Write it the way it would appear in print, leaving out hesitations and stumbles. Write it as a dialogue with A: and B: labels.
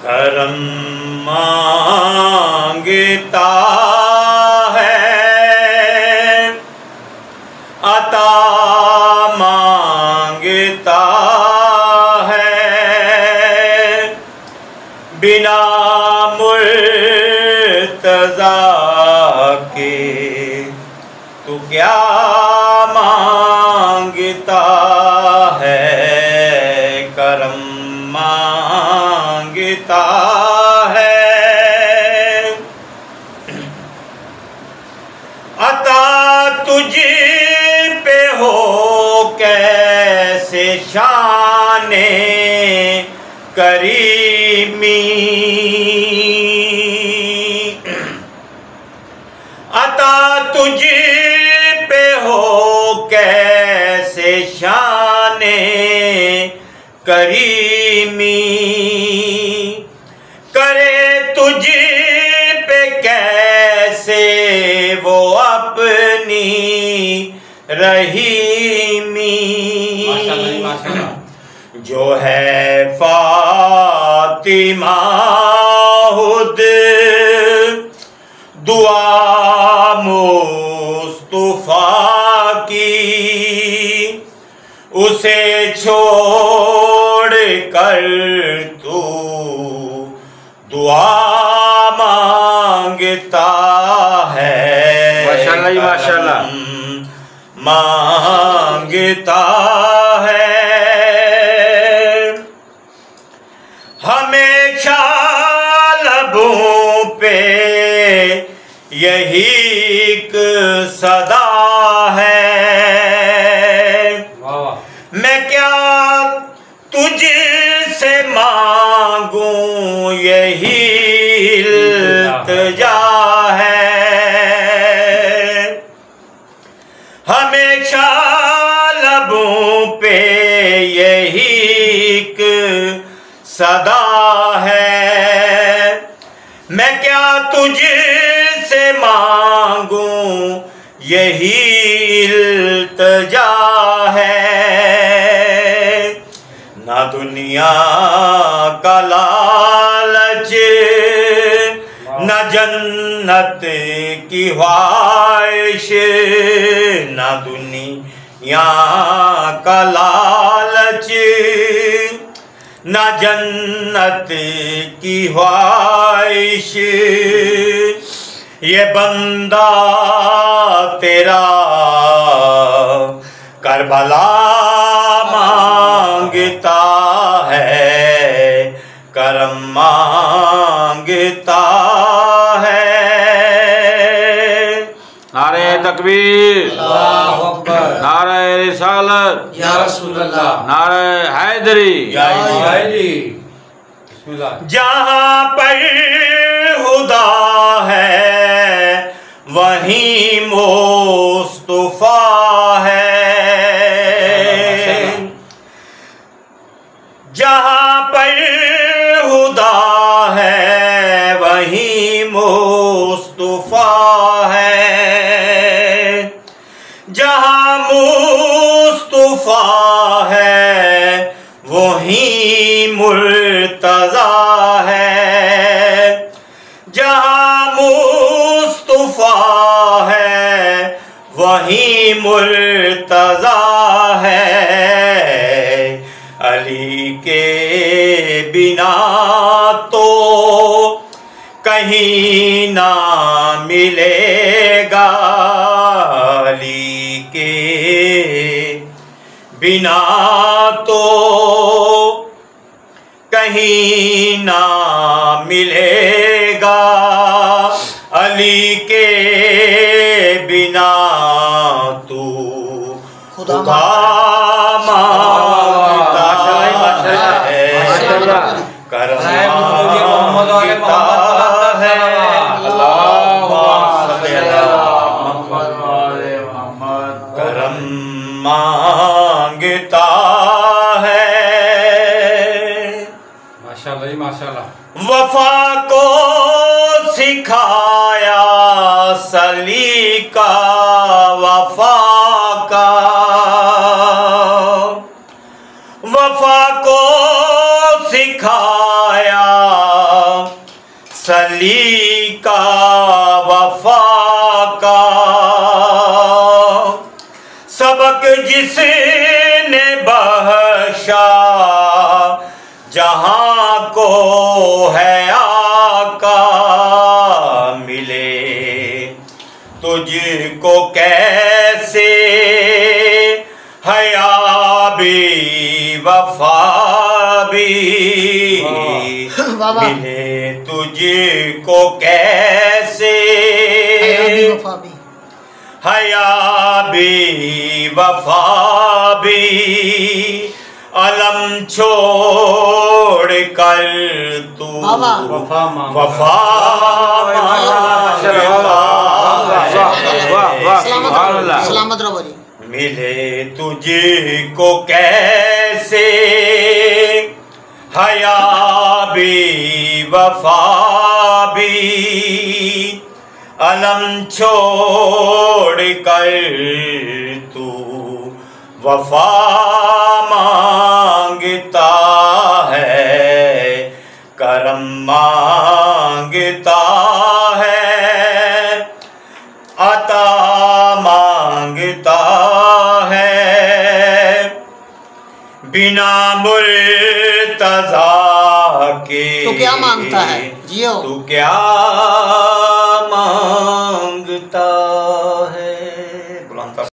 A: करम मांगता है, अता मांगता है, बिना मुर्तज़ा के तू क्या मांगता है। करम मांगता है, अता तुझ पे हो कैसे शाने करीमी, अता तुझ पे हो कैसे शाने करीमी, करे तुझ पे कैसे वो अपनी रहीमी। जो है फातिमा खुद दुआ मुस्तफा की, उसे छोड़ कर तू दुआ मांगता है।
B: माशाल्लाह माशाल्लाह।
A: मांगता है, हमेशा लबों पे यही एक सदा है। मैं क्या तुझसे मांगूं यही इल्तिजा है। हमेशा लबों पे यही एक सदा है। मैं क्या तुझसे मांगूं यही इल्तिजा है। ना दुनिया का लालच, न जन्नत की ख्वाहिश, ना दुनिया का लालच, न जन्नत की ख्वाहिश। ये बंदा तेरा करबला मांगता है, करम मांगता है।
B: नारे तकबीर, नारे रिसालत,
C: या रसूल अल्लाह,
B: नारे हैदरी,
A: जहाँ पर खुदा है वहीं मुस्तफा है। जहाँ पर खुदा है वहीं मुस्तफा है। जहाँ मुस्तफा है वहीं मुर्तज़ा है। जहाँ मुस्तफा है वहीं मुर्तज़ा है। अली के बिना तो कहीं ना मिलेगा। अली के बिना तो कहीं ना मिलेगा। अली के बिना तू खुदा मांगता है। करम मांगता है। करम मांगता है।
C: माशाल्लाह माशाल्लाह।
A: वफा को सिखाया सलीका वफा का। वफा को सिखाया अली का वफा का सबक जिसने बख्शा जहां को है आका मिले तुझको कैसे हया भी वफा भी मिले तुझको कैसे हया भी वफा भी अलम छोड़ कर तू वफा
D: सलामत रहो।
A: मिले तुझको कैसे हया भी वफा भी अलम छोड़ कर तू वफा मांगता है करम मांगता है अता मांगता है बिना मुर्तज़ा के
D: तो क्या मांगता है जियो
A: तू क्या मांगता